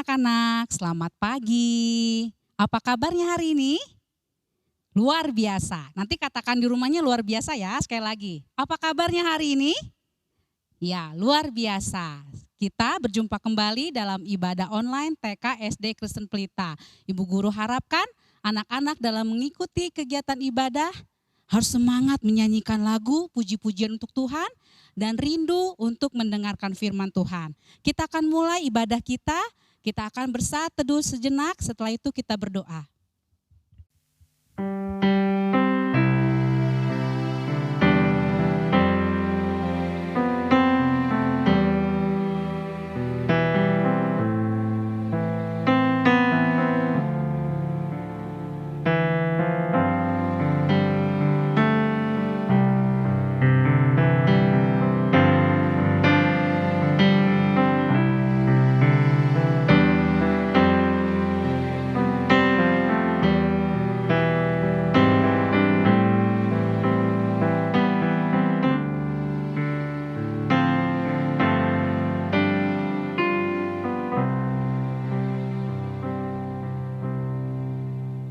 anak-anak, selamat pagi. Apa kabarnya hari ini? Luar biasa. Nanti katakan di rumahnya luar biasa ya, sekali lagi. Apa kabarnya hari ini? Ya, luar biasa. Kita berjumpa kembali dalam ibadah online TK SD Kristen Pelita. Ibu Guru harapkan anak-anak dalam mengikuti kegiatan ibadah harus semangat menyanyikan lagu, puji-pujian untuk Tuhan, dan rindu untuk mendengarkan firman Tuhan. Kita akan mulai ibadah kita akan bersaat teduh sejenak, setelah itu kita berdoa.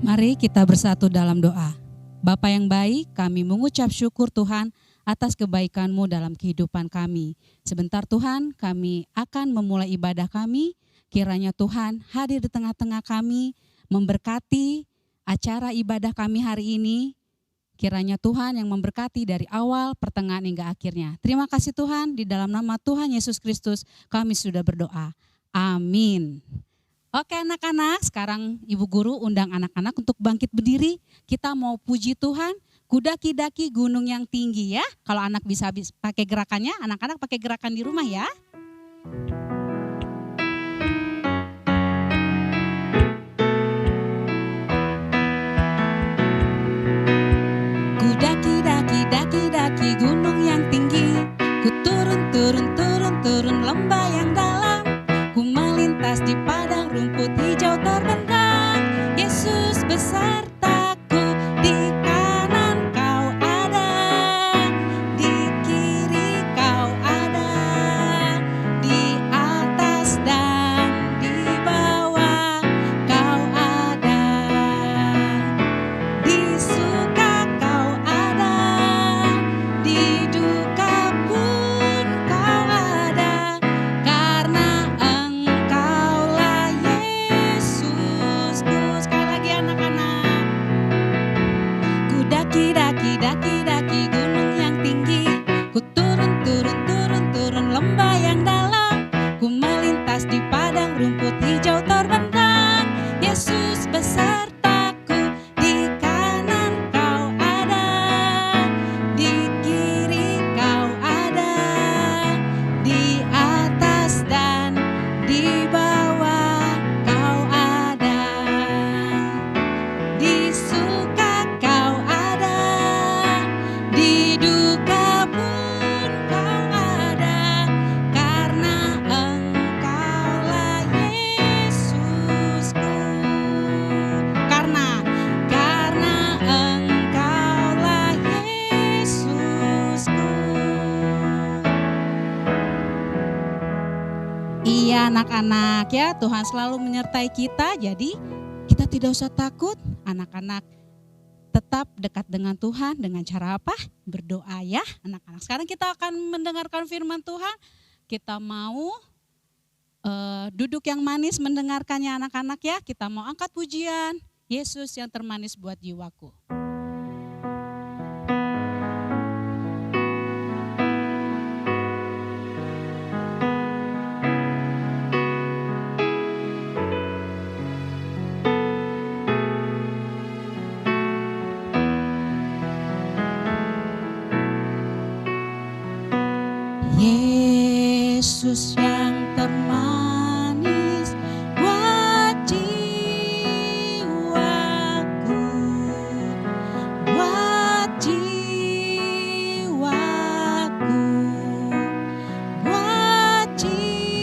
Mari kita bersatu dalam doa. Bapa yang baik, kami mengucap syukur Tuhan atas kebaikan-Mu dalam kehidupan kami. Sebentar Tuhan, kami akan memulai ibadah kami. Kiranya Tuhan hadir di tengah-tengah kami, memberkati acara ibadah kami hari ini. Kiranya Tuhan yang memberkati dari awal, pertengahan hingga akhirnya. Terima kasih Tuhan, di dalam nama Tuhan Yesus Kristus kami sudah berdoa. Amin. Oke anak-anak, sekarang Ibu Guru undang anak-anak untuk bangkit berdiri. Kita mau puji Tuhan, kudaki-daki gunung yang tinggi ya. Kalau anak bisa pakai gerakannya, anak-anak pakai gerakan di rumah ya. Kudaki-daki gunung yang tinggi, ku turun lembah yang dalam. Ku melintas di padang rumput hijau terbentang. Yesus besertaku, di kanan Kau ada, di kiri Kau ada, di atas dan di bawah Kau ada, di suka Kau ada, di duka pun Kau ada, karena Engkaulah Yesusku. Sekali lagi anak-anak. Kudaki-daki gunung yang tinggi, ku turun lembah yang dalam. Ku melintas di padang rumput hijau terbentang. Yesus besertaku, di kanan Kau ada, di kiri Kau ada, di atas dan di bawah Kau ada, di suka Kau ada, di duka pun Kau ada, karena Engkaulah Yesusku. Karena Engkaulah Yesusku. Iya anak-anak ya, Tuhan selalu menyertai kita, jadi kita tidak usah takut. Anak-anak tetap dekat dengan Tuhan dengan cara apa? Berdoa ya anak-anak. Sekarang kita akan mendengarkan firman Tuhan. Kita mau duduk yang manis mendengarkannya anak-anak ya. Kita mau angkat pujian Yesus yang termanis buat jiwaku. Yesus yang termanis buat jiwaku, buat jiwaku, buat jiwaku.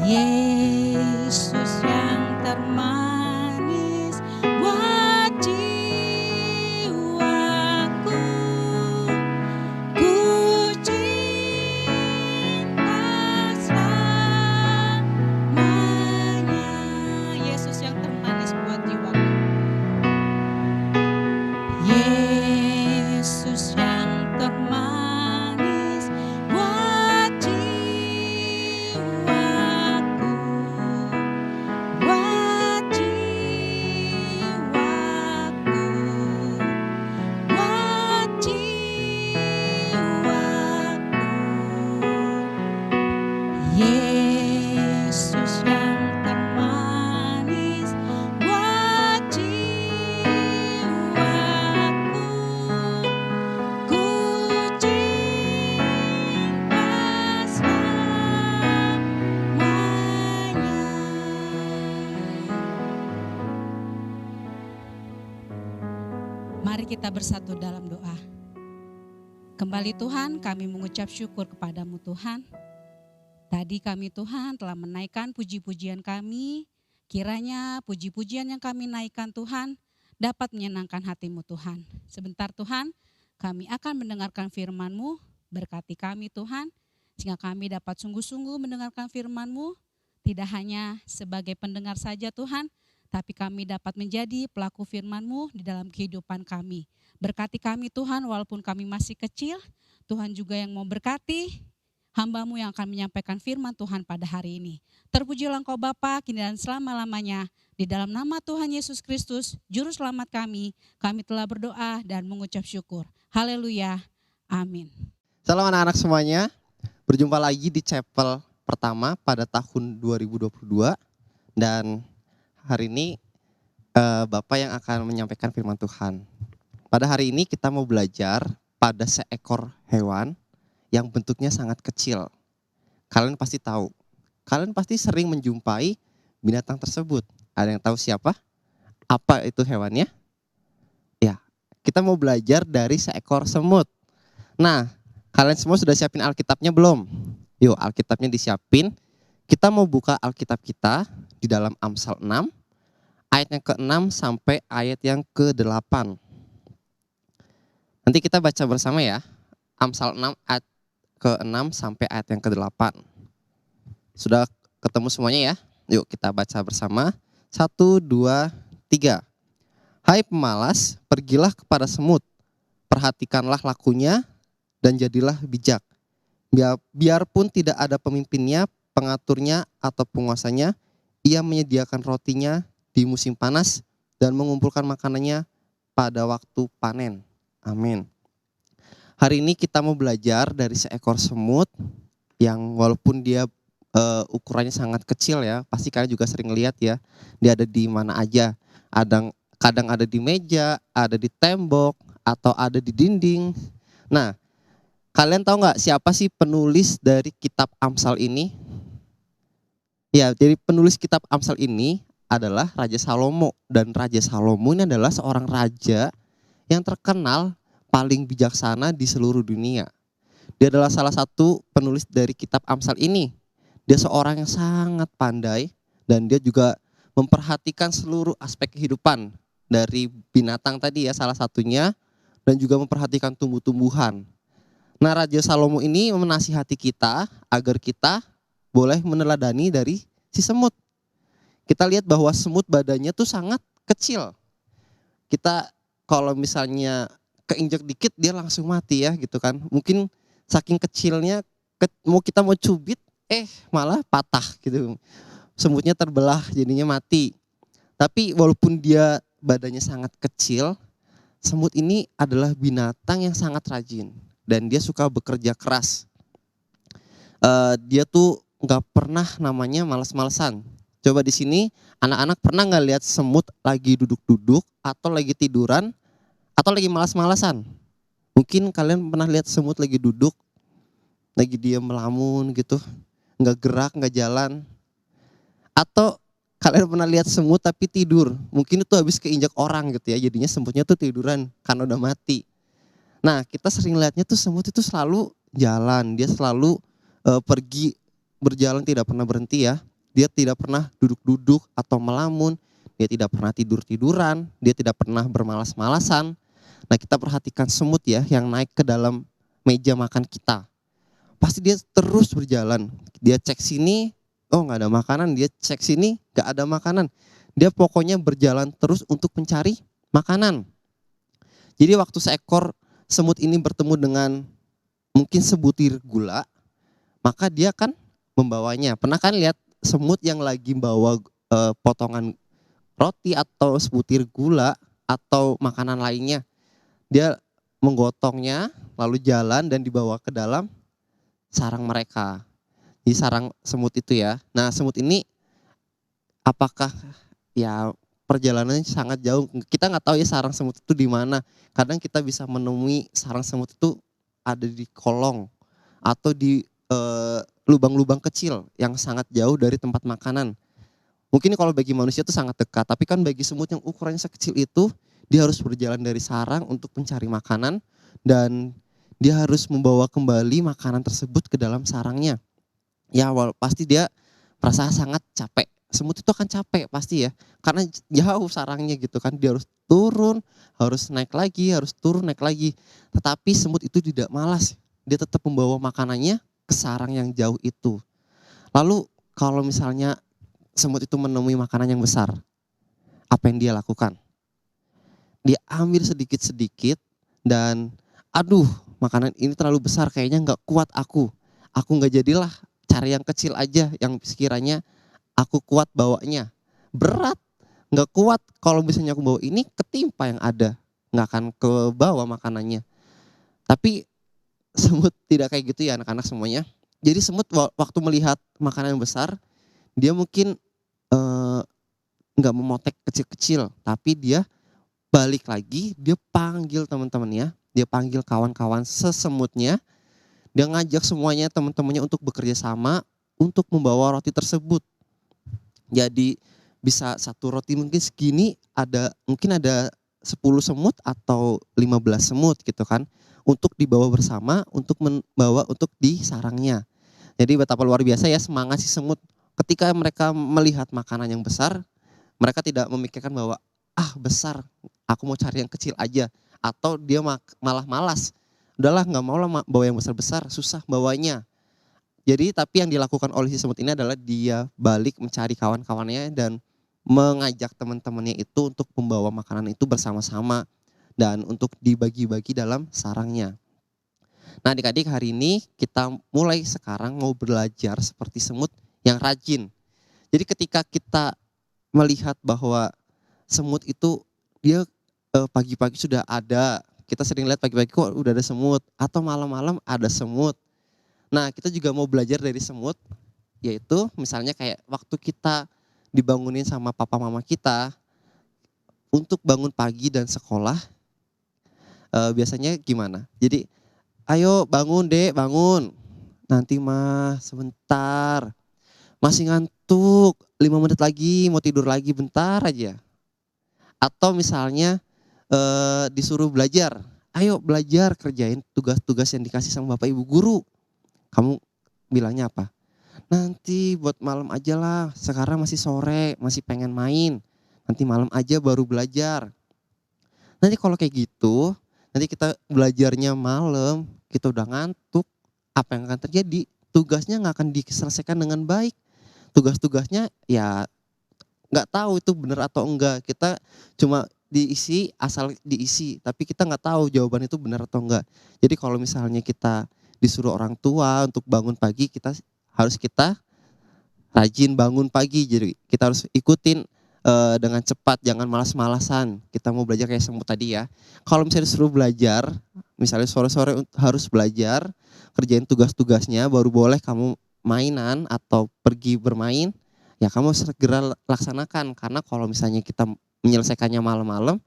Yesus yang termanis buat jiwaku. Mari kita bersatu dalam doa. Kembali Tuhan, kami mengucap syukur kepadamu Tuhan. Tadi kami Tuhan telah menaikkan puji-pujian kami. Kiranya puji-pujian yang kami naikkan Tuhan dapat menyenangkan hatimu Tuhan. Sebentar Tuhan, kami akan mendengarkan firman-Mu. Berkati kami Tuhan, sehingga kami dapat sungguh-sungguh mendengarkan firman-Mu. Tidak hanya sebagai pendengar saja Tuhan, tapi kami dapat menjadi pelaku firman-Mu di dalam kehidupan kami. Berkati kami Tuhan, walaupun kami masih kecil, Tuhan juga yang mau berkati hamba-Mu yang akan menyampaikan firman Tuhan pada hari ini. Terpujilah Engkau Bapa, kini dan selama-lamanya. Di dalam nama Tuhan Yesus Kristus, Juru Selamat kami telah berdoa dan mengucap syukur. Haleluya, amin. Salam anak-anak semuanya, berjumpa lagi di chapel pertama pada tahun 2022 dan hari ini Bapak yang akan menyampaikan firman Tuhan. Pada hari ini kita mau belajar pada seekor hewan yang bentuknya sangat kecil. Kalian pasti tahu, kalian pasti sering menjumpai binatang tersebut. Ada yang tahu siapa? Apa itu hewannya? Ya, kita mau belajar dari seekor semut. Nah, kalian semua sudah siapin Alkitabnya belum? Yuk, Alkitabnya disiapin. Kita mau buka Alkitab kita di dalam Amsal 6, ayat yang ke-6 sampai ayat yang ke-8. Nanti kita baca bersama ya. Amsal 6 ayat ke-6 sampai ayat yang ke-8. Sudah ketemu semuanya ya? Yuk kita baca bersama. 1, 2, 3. Hai pemalas, pergilah kepada semut. Perhatikanlah lakunya dan jadilah bijak. Biarpun tidak ada pemimpinnya, pengaturnya atau penguasanya, ia menyediakan rotinya di musim panas dan mengumpulkan makanannya pada waktu panen. Amin. Hari ini kita mau belajar dari seekor semut yang walaupun dia ukurannya sangat kecil ya, pasti kalian juga sering lihat ya, dia ada di mana aja. Kadang ada di meja, ada di tembok, atau ada di dinding. Nah, kalian tahu nggak siapa sih penulis dari kitab Amsal ini? Ya, jadi penulis kitab Amsal ini adalah Raja Salomo. Dan Raja Salomo ini adalah seorang raja yang terkenal paling bijaksana di seluruh dunia. Dia adalah salah satu penulis dari kitab Amsal ini. Dia seorang yang sangat pandai dan dia juga memperhatikan seluruh aspek kehidupan. Dari binatang tadi ya salah satunya, dan juga memperhatikan tumbuh-tumbuhan. Nah, Raja Salomo ini menasihati kita agar kita boleh meneladani dari si semut. Kita lihat bahwa semut badannya tuh sangat kecil. Kita kalau misalnya keinjak dikit dia langsung mati ya gitu kan. Mungkin saking kecilnya kita mau cubit malah patah gitu. Semutnya terbelah jadinya mati. Tapi walaupun dia badannya sangat kecil, semut ini adalah binatang yang sangat rajin dan dia suka bekerja keras. Dia tuh nggak pernah namanya malas-malesan. Coba di sini anak-anak pernah nggak lihat semut lagi duduk-duduk atau lagi tiduran atau lagi malas-malasan? Mungkin kalian pernah lihat semut lagi duduk, lagi dia melamun gitu, nggak gerak, nggak jalan. Atau kalian pernah lihat semut tapi tidur, mungkin itu habis keinjak orang gitu ya, jadinya semutnya tuh tiduran karena udah mati. Nah, kita sering lihatnya tuh semut itu selalu jalan, dia selalu pergi berjalan tidak pernah berhenti ya. Dia tidak pernah duduk-duduk atau melamun, dia tidak pernah tidur-tiduran, dia tidak pernah bermalas-malasan. Nah, kita perhatikan semut ya yang naik ke dalam meja makan kita. Pasti dia terus berjalan, dia cek sini, oh nggak ada makanan, dia cek sini, nggak ada makanan. Dia pokoknya berjalan terus untuk mencari makanan. Jadi waktu seekor semut ini bertemu dengan mungkin sebutir gula, maka dia kan membawanya. Pernah kan lihat semut yang lagi bawa potongan roti atau sebutir gula atau makanan lainnya. Dia menggotongnya lalu jalan dan dibawa ke dalam sarang mereka. Di sarang semut itu ya. Nah, semut ini apakah ya perjalanannya sangat jauh. Kita nggak tahu ya sarang semut itu di mana. Kadang kita bisa menemui sarang semut itu ada di kolong atau di lubang-lubang kecil yang sangat jauh dari tempat makanan. Mungkin kalau bagi manusia itu sangat dekat, tapi kan bagi semut yang ukurannya sekecil itu, dia harus berjalan dari sarang untuk mencari makanan dan dia harus membawa kembali makanan tersebut ke dalam sarangnya. Ya pasti dia merasa sangat capek. Semut itu akan capek pasti ya, karena jauh sarangnya gitu kan, dia harus turun, harus naik lagi, harus turun naik lagi. Tetapi semut itu tidak malas, dia tetap membawa makanannya ke sarang yang jauh itu. Lalu kalau misalnya semut itu menemui makanan yang besar, apa yang dia lakukan? Dia ambil sedikit-sedikit dan aduh, makanan ini terlalu besar, kayaknya nggak kuat aku. Aku nggak jadilah cari yang kecil aja yang sekiranya aku kuat bawanya. Berat, nggak kuat. Kalau misalnya aku bawa ini ketimpa yang ada, nggak akan ke bawah makanannya. Tapi semut tidak kayak gitu ya anak-anak semuanya. Jadi semut waktu melihat makanan yang besar, dia mungkin nggak memotek kecil-kecil, tapi dia balik lagi, dia panggil teman-temannya, dia panggil kawan-kawan sesemutnya, dia ngajak semuanya teman-temannya untuk bekerja sama untuk membawa roti tersebut. Jadi bisa satu roti mungkin segini mungkin ada 10 semut atau 15 semut gitu kan, untuk dibawa bersama untuk membawa untuk di sarangnya. Jadi betapa luar biasa ya semangat si semut ketika mereka melihat makanan yang besar, mereka tidak memikirkan bahwa besar, aku mau cari yang kecil aja, atau dia malah malas. Udahlah nggak mau lah bawa yang besar-besar, susah bawanya. Jadi tapi yang dilakukan oleh si semut ini adalah dia balik mencari kawan-kawannya dan mengajak teman-temannya itu untuk membawa makanan itu bersama-sama dan untuk dibagi-bagi dalam sarangnya. Nah adik-adik, hari ini kita mulai sekarang mau belajar seperti semut yang rajin. Jadi ketika kita melihat bahwa semut itu dia pagi-pagi sudah ada, kita sering lihat pagi-pagi kok udah ada semut, atau malam-malam ada semut. Nah kita juga mau belajar dari semut, yaitu misalnya kayak waktu kita dibangunin sama papa mama kita untuk bangun pagi dan sekolah, biasanya gimana? Jadi ayo bangun dek, bangun. Nanti mah sebentar, masih ngantuk, 5 menit lagi mau tidur lagi bentar aja. Atau misalnya disuruh belajar, ayo belajar kerjain tugas-tugas yang dikasih sama bapak ibu guru. Kamu bilangnya apa? Nanti buat malam aja lah, sekarang masih sore, masih pengen main. Nanti malam aja baru belajar. Nanti kalau kayak gitu, nanti kita belajarnya malam, kita udah ngantuk, apa yang akan terjadi? Tugasnya nggak akan diselesaikan dengan baik. Tugas-tugasnya ya nggak tahu itu benar atau enggak. Kita cuma diisi asal diisi, tapi kita nggak tahu jawaban itu benar atau enggak. Jadi kalau misalnya kita disuruh orang tua untuk bangun pagi, kita rajin bangun pagi. Jadi kita harus ikutin dengan cepat, jangan malas-malasan. Kita mau belajar kayak semut tadi ya. Kalau misalnya disuruh belajar, misalnya sore-sore harus belajar, kerjain tugas-tugasnya, baru boleh kamu mainan atau pergi bermain, ya kamu segera laksanakan. Karena kalau misalnya kita menyelesaikannya malam-malam,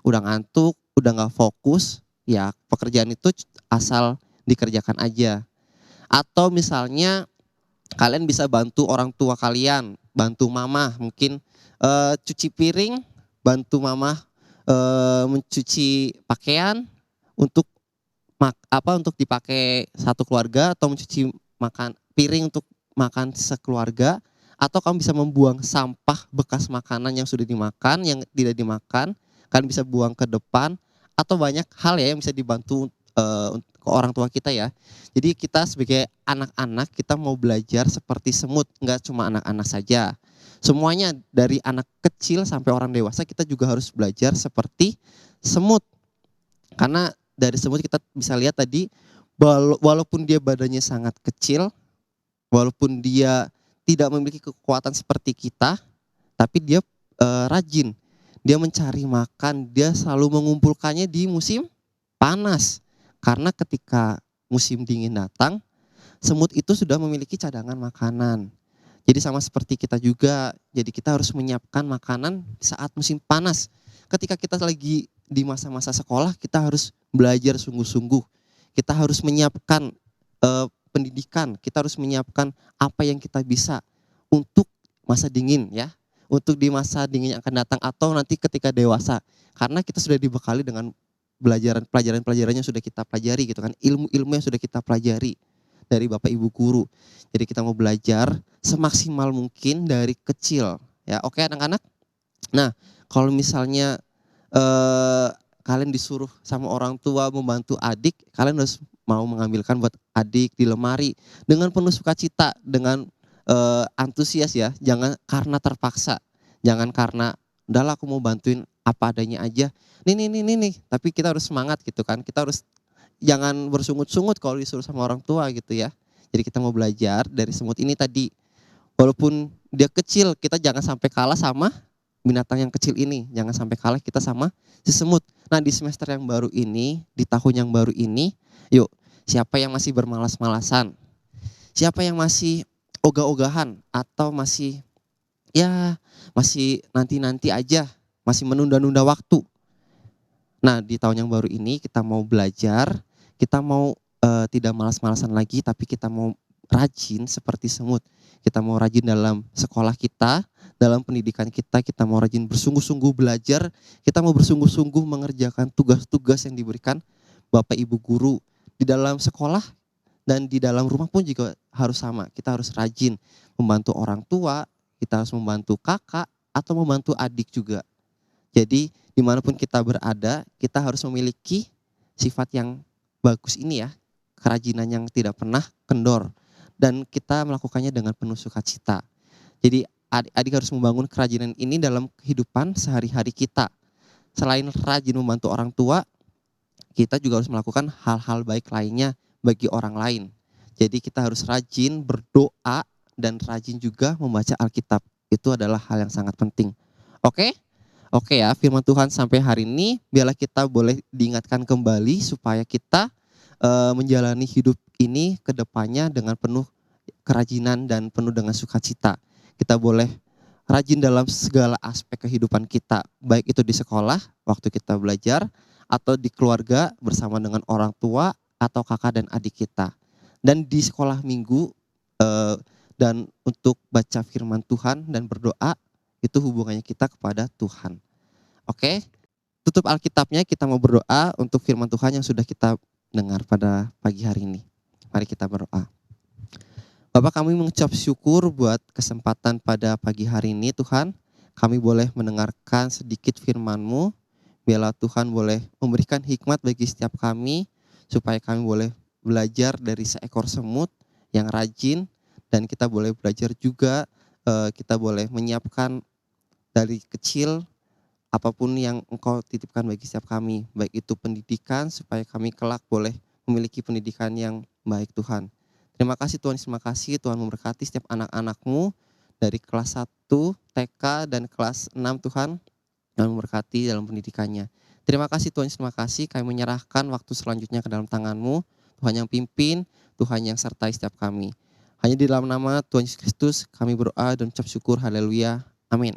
udah ngantuk, udah gak fokus, ya pekerjaan itu asal dikerjakan aja. Atau misalnya kalian bisa bantu orang tua kalian, bantu mama mungkin cuci piring, bantu mama mencuci pakaian untuk untuk dipakai satu keluarga, atau mencuci piring untuk makan sekeluarga, atau kamu bisa membuang sampah bekas makanan yang sudah dimakan, yang tidak dimakan, kalian bisa buang ke depan, atau banyak hal ya yang bisa dibantu ke orang tua kita ya. Jadi kita sebagai anak-anak kita mau belajar seperti semut, nggak cuma anak-anak saja. Semuanya dari anak kecil sampai orang dewasa kita juga harus belajar seperti semut. Karena dari semut kita bisa lihat tadi, walaupun dia badannya sangat kecil, walaupun dia tidak memiliki kekuatan seperti kita, tapi dia rajin. Dia mencari makan, dia selalu mengumpulkannya di musim panas. Karena ketika musim dingin datang, semut itu sudah memiliki cadangan makanan. Jadi sama seperti kita juga, jadi kita harus menyiapkan makanan saat musim panas. Ketika kita lagi di masa-masa sekolah, kita harus belajar sungguh-sungguh. Kita harus menyiapkan pendidikan, kita harus menyiapkan apa yang kita bisa untuk masa dingin ya. untuk di masa dingin yang akan datang atau nanti ketika dewasa. Karena kita sudah dibekali dengan pelajaran-pelajaran yang sudah kita pelajari gitu kan, ilmu-ilmu yang sudah kita pelajari dari Bapak Ibu guru. Jadi kita mau belajar semaksimal mungkin dari kecil. Ya, oke anak-anak. Nah, kalau misalnya kalian disuruh sama orang tua membantu adik, kalian harus mau mengambilkan buat adik di lemari dengan penuh sukacita, dengan antusias ya, jangan karena terpaksa, jangan karena udahlah aku mau bantuin apa adanya aja. Nih, tapi kita harus semangat gitu kan. Kita harus jangan bersungut-sungut kalau disuruh sama orang tua gitu ya. Jadi kita mau belajar dari semut ini tadi. Walaupun dia kecil, kita jangan sampai kalah sama binatang yang kecil ini. Jangan sampai kalah kita sama si semut. Nah, di semester yang baru ini, di tahun yang baru ini, yuk, siapa yang masih bermalas-malasan? Siapa yang masih ogah-ogahan atau masih nanti-nanti aja, masih menunda-nunda waktu? Nah, di tahun yang baru ini kita mau belajar, kita mau tidak malas-malasan lagi, tapi kita mau rajin seperti semut. Kita mau rajin dalam sekolah kita, dalam pendidikan kita mau rajin bersungguh-sungguh belajar, kita mau bersungguh-sungguh mengerjakan tugas-tugas yang diberikan Bapak Ibu guru. Di dalam sekolah dan di dalam rumah pun juga harus sama. Kita harus rajin membantu orang tua, kita harus membantu kakak atau membantu adik juga. Jadi dimanapun kita berada, kita harus memiliki sifat yang bagus ini ya, kerajinan yang tidak pernah kendor. Dan kita melakukannya dengan penuh sukacita. Jadi adik-adik harus membangun kerajinan ini dalam kehidupan sehari-hari kita. Selain rajin membantu orang tua, kita juga harus melakukan hal-hal baik lainnya bagi orang lain. Jadi kita harus rajin berdoa dan rajin juga membaca Alkitab. Itu adalah hal yang sangat penting. Oke? Oke ya, firman Tuhan sampai hari ini biarlah kita boleh diingatkan kembali supaya kita menjalani hidup ini ke depannya dengan penuh kerajinan dan penuh dengan sukacita. Kita boleh rajin dalam segala aspek kehidupan kita, baik itu di sekolah, waktu kita belajar, atau di keluarga bersama dengan orang tua atau kakak dan adik kita. Dan di sekolah minggu dan untuk baca firman Tuhan dan berdoa, itu hubungannya kita kepada Tuhan. Oke, tutup Alkitabnya, kita mau berdoa untuk firman Tuhan yang sudah kita dengar pada pagi hari ini. Mari kita berdoa. Bapak, kami mengucap syukur buat kesempatan pada pagi hari ini Tuhan. Kami boleh mendengarkan sedikit firman-Mu. Biarlah Tuhan boleh memberikan hikmat bagi setiap kami, supaya kami boleh belajar dari seekor semut yang rajin. Dan kita boleh belajar juga, kita boleh menyiapkan dari kecil apapun yang Engkau titipkan bagi setiap kami. Baik itu pendidikan, supaya kami kelak boleh memiliki pendidikan yang baik Tuhan. Terima kasih Tuhan, terima kasih Tuhan memberkati setiap anak-anak-Mu dari kelas 1 TK dan kelas 6 Tuhan, dan memberkati dalam pendidikannya. Terima kasih Tuhan, terima kasih, kami menyerahkan waktu selanjutnya ke dalam tangan-Mu. Tuhan yang pimpin, Tuhan yang sertai setiap kami. Hanya di dalam nama Tuhan Yesus Kristus kami berdoa dan ucap syukur, haleluya, amin.